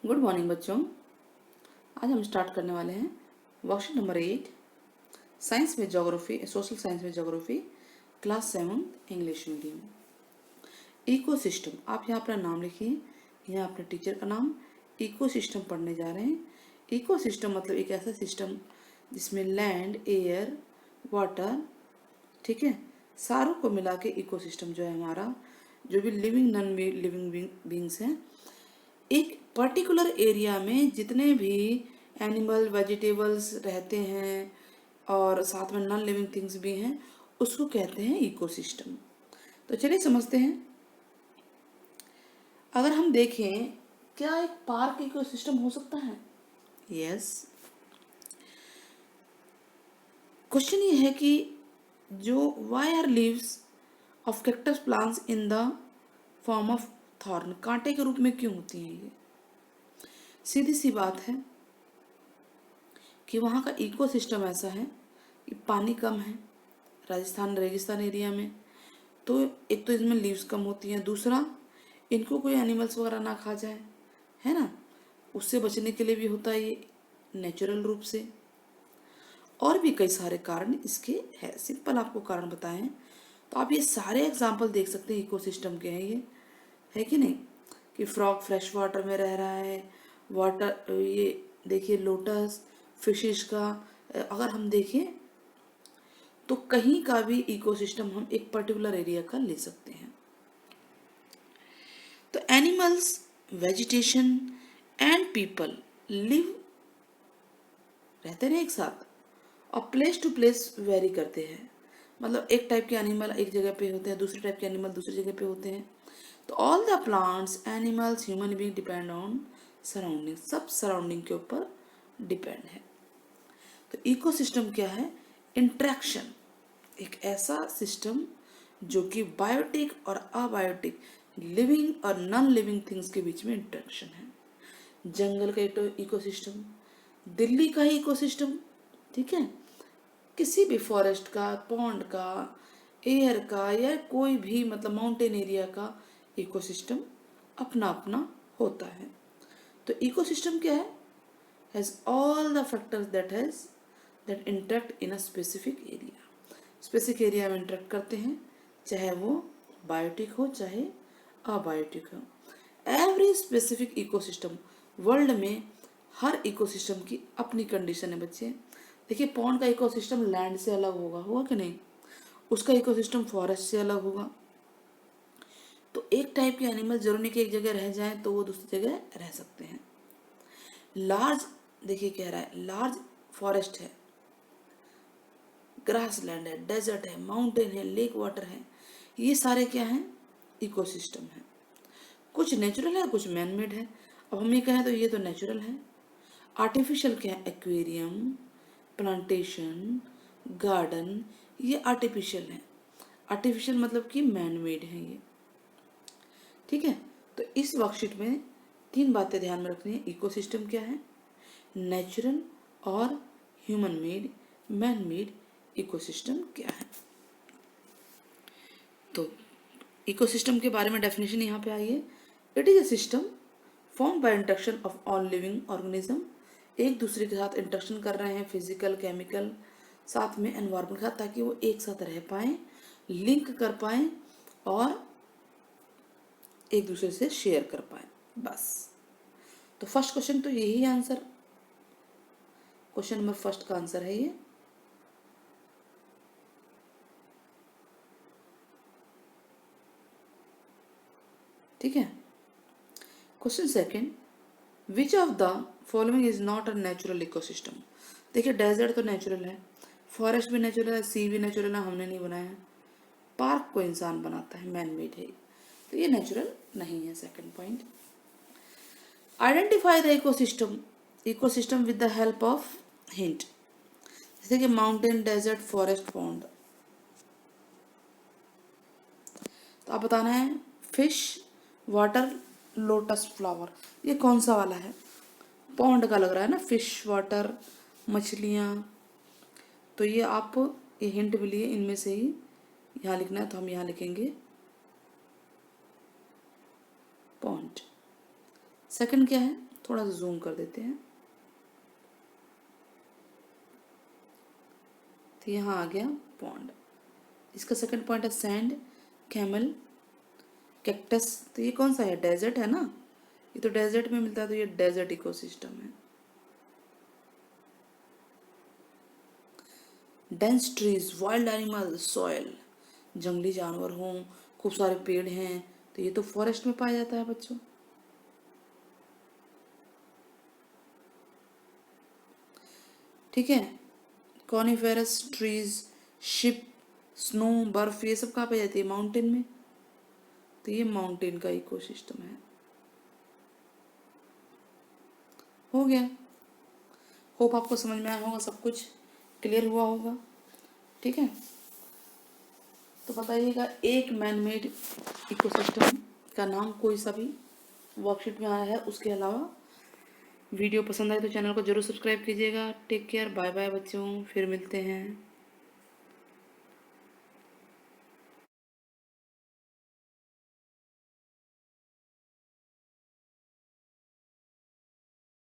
Good morning बच्चों। आज हम स्टार्ट करने वाले हैं वर्कशीट नंबर 8 साइंस में ज्योग्राफी, सोशल साइंस में geography, class 7 English medium. Ecosystem, आप यहाँ अपना नाम लिखिए, यहाँ अपने टीचर का नाम। इकोसिस्टम पढ़ने जा रहे हैं। इकोसिस्टम मतलब एक ऐसा सिस्टम जिसमें लैंड, एयर, वाटर, ठीक है, सारों को मिला के इकोसिस्टम जो है हमारा, जो भी लिविंग नॉन लिविंग बींग्स हैं, एक पर्टिकुलर एरिया में जितने भी एनिमल वेजिटेबल्स रहते हैं और साथ में नॉन लिविंग थिंग्स भी हैं, उसको कहते हैं इकोसिस्टम। तो चलिए समझते हैं। अगर हम देखें, क्या एक पार्क इकोसिस्टम हो सकता है? यस। क्वेश्चन ये है कि जो why are leaves of cactus plants in the form of thorn, कांटे के रूप में क्यों होती हैं ये? सीधी सी बात है कि वहाँ का इकोसिस्टम ऐसा है कि पानी कम है, राजस्थान रेगिस्तान एरिया में, तो एक तो इसमें लीव्स कम होती हैं, दूसरा इनको कोई एनिमल्स वगैरह ना खा जाए, है ना, उससे बचने के लिए भी होता है ये नेचुरल रूप से। और भी कई सारे कारण इसके हैं, सिंपल आपको कारण बताएं तो आप ये सारे एग्जाम्पल देख सकते हैं इकोसिस्टम के हैं ये, है कि नहीं, कि फ्रॉग फ्रेश वाटर में रह रहा है, वाटर, ये देखिए लोटस, फिशिश का, अगर हम देखें तो कहीं का भी इकोसिस्टम हम एक पर्टिकुलर एरिया का ले सकते हैं। तो animals, vegetation and people live, रहते हैं एक साथ, और प्लेस टू प्लेस वेरी करते हैं। मतलब एक टाइप के एनिमल एक जगह पे होते हैं, दूसरे टाइप के एनिमल दूसरी जगह पे होते हैं। तो all the plants, animals, human being depend on surrounding, सब सराउंडिंग के ऊपर डिपेंड है। तो इकोसिस्टम क्या है? इंट्रैक्शन, एक ऐसा सिस्टम जो कि बायोटिक और अबायोटिक, लिविंग और नॉन लिविंग थिंग्स के बीच में इंट्रैक्शन है। जंगल का इकोसिस्टम, दिल्ली का ही इकोसिस्टम, ठीक है, किसी भी फॉरेस्ट का, पॉन्ड का, एयर का, या कोई भी मतलब माउंटेन एरिया का इकोसिस्टम अपना अपना होता है। तो इकोसिस्टम क्या है? Has all the factors that interact in a specific area. Specific area में इंटरेक्ट करते हैं, चाहे वो बायोटिक हो चाहे अबायोटिक हो। एवरी स्पेसिफिक इकोसिस्टम, वर्ल्ड में हर इकोसिस्टम की अपनी कंडीशन है बच्चे। देखिए पॉन्ड का इकोसिस्टम लैंड से अलग होगा कि नहीं, उसका इकोसिस्टम फॉरेस्ट से अलग होगा। तो एक टाइप के एनिमल जरूर नहीं कि एक जगह रह जाएं तो वो दूसरी जगह रह सकते हैं। लार्ज, देखिए कह रहा है लार्ज फॉरेस्ट है, ग्रासलैंड है, डेजर्ट है, माउंटेन है, लेक वाटर है, ये सारे क्या हैं? इकोसिस्टम है। कुछ नेचुरल है, कुछ मैन मेड है। अब हम ये कहें तो ये तो नेचुरल है। आर्टिफिशियल क्या है? एक्वेरियम, प्लांटेशन, गार्डन, ये आर्टिफिशियल है। आर्टिफिशियल मतलब कि मैन मेड है ये, ठीक है। तो इस वर्कशीट में 3 बातें ध्यान में रखनी है। इकोसिस्टम क्या है, नेचुरल और human made, man made ecosystem क्या है। तो इकोसिस्टम के बारे में डेफिनेशन यहाँ पे आई है। It is a system form by interaction of all living organism, एक दूसरे के साथ इंटरेक्शन कर रहे हैं, फिजिकल, केमिकल, साथ में एनवायरमेंट के साथ, ताकि वो एक साथ रह पाएँ, लिंक कर पाएँ और एक दूसरे से शेयर कर पाए, बस। तो फर्स्ट क्वेश्चन तो यही है आंसर, क्वेश्चन नंबर फर्स्ट का आंसर है ये। ठीक है। Question second, which of the following is not a natural ecosystem. देखिए डेजर्ट तो नेचुरल है, फॉरेस्ट भी नेचुरल है, सी भी नेचुरल है, हमने नहीं बनाया है। पार्क को इंसान बनाता है, मैन मेड है, तो ये नेचुरल नहीं है। Second point, identify the ecosystem, ecosystem with the help of hint, जैसे कि माउंटेन, डेजर्ट, फॉरेस्ट, पॉन्ड। तो आप बताना है फिश, वाटर, लोटस फ्लावर, ये कौन सा वाला है? पॉन्ड का लग रहा है ना, फिश, वाटर, मछलियाँ। तो ये आप ये हिंट भी लिए, इनमें से ही यहाँ लिखना है, तो हम यहाँ लिखेंगे पॉन्ड। सेकंड क्या है? थोड़ा सा जूम कर देते हैं, तो यहाँ आ गया पॉन्ड। इसका सेकंड पॉइंट है सैंड, कैमल, कैक्टस। तो ये कौन सा है? डेजर्ट है ना, ये तो डेजर्ट में मिलता है, तो ये डेजर्ट इकोसिस्टम है। Dense trees, wild animal, soil, जंगली जानवर हों, खूब सारे पेड़ हैं, तो ये तो फॉरेस्ट में पाया जाता है बच्चों। ठीक है, कॉनिफेरस ट्रीज, शिप, स्नो, बर्फ, ये सब कहाँ पाई जाती है? माउंटेन में, तो ये माउंटेन का इकोसिस्टम है। हो गया। होप आपको समझ में आया होगा, सब कुछ क्लियर हुआ होगा। ठीक है, तो बताइएगा एक मैन मेड इकोसिस्टम का नाम कोई सा भी वर्कशीट में आया है। उसके अलावा वीडियो पसंद आए तो चैनल को जरूर सब्सक्राइब कीजिएगा। टेक केयर, बाय बाय बच्चों, फिर मिलते हैं।